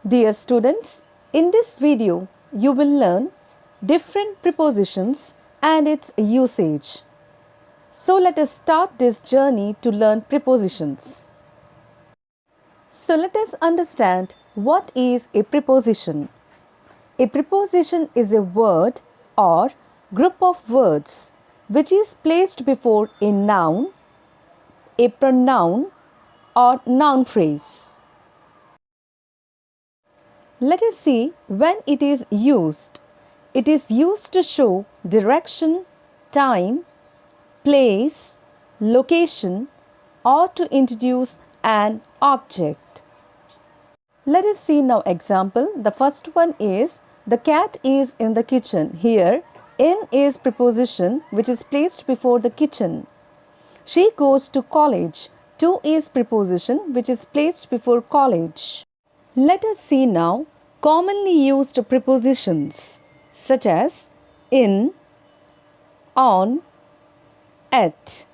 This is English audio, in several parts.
Dear students, in this video you will learn different prepositions and its usage. So let us start this journey to learn prepositions. So let us understand what is a preposition. A preposition is a word or group of words which is placed before a noun, a pronoun or noun phrase. Let us see when it is used. It is used to show direction, time, place, location, or to introduce an object. Let us see now example. The first one is the cat is in the kitchen. Here, in is preposition which is placed before the kitchen. She goes to college. To is preposition which is placed before college. Let us see now commonly used prepositions such as in, on, at.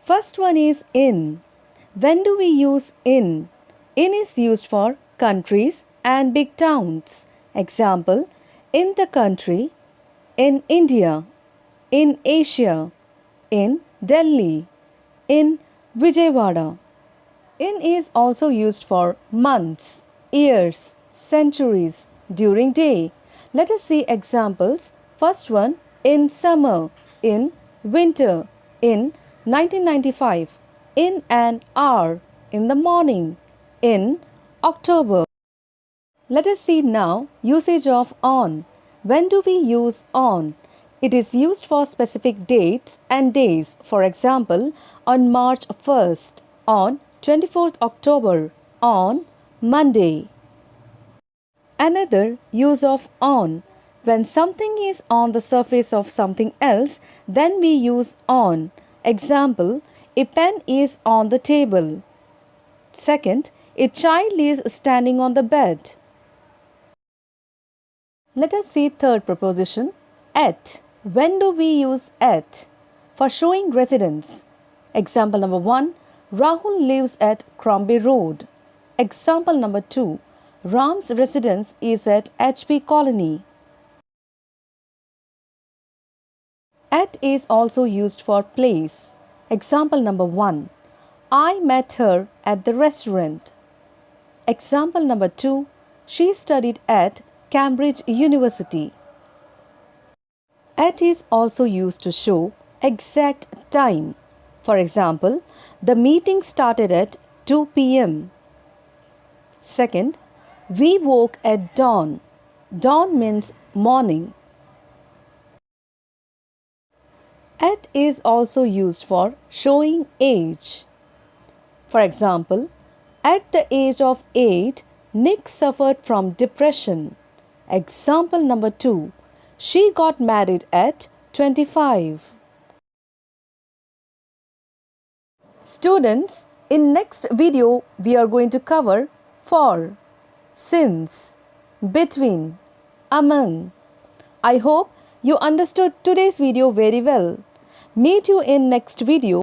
First one is in. When do we use in? In is used for countries and big towns. Example, in the country, in India, in Asia, in Delhi, in Vijayawada. In is also used for months, years, centuries, during day. Let us see examples. First one, in summer, in winter, in 1995, in an hour, in the morning, in October. Let us see now usage of on. When do we use on? It is used for specific dates and days. For example, on March 1st, on 24th October, on Monday. Another use of on. When something is on the surface of something else, then we use on. Example, a pen is on the table. Second, a child is standing on the bed. Let us see third preposition, at. When do we use at? For showing residence. Example number 1, Rahul lives at Crombie Road. Example number 2, Ram's residence is at HP Colony. At is also used for place. Example number 1, I met her at the restaurant. Example number 2, she studied at Cambridge University. At is also used to show exact time. For example, the meeting started at 2 p.m. Second, we woke at dawn. Dawn means morning. At is also used for showing age. For example, at the age of 8, Nick suffered from depression. Example number 2, she got married at 25. Students, in next video we are going to cover for, since, between, among. I hope you understood today's video very well. Meet you in next video.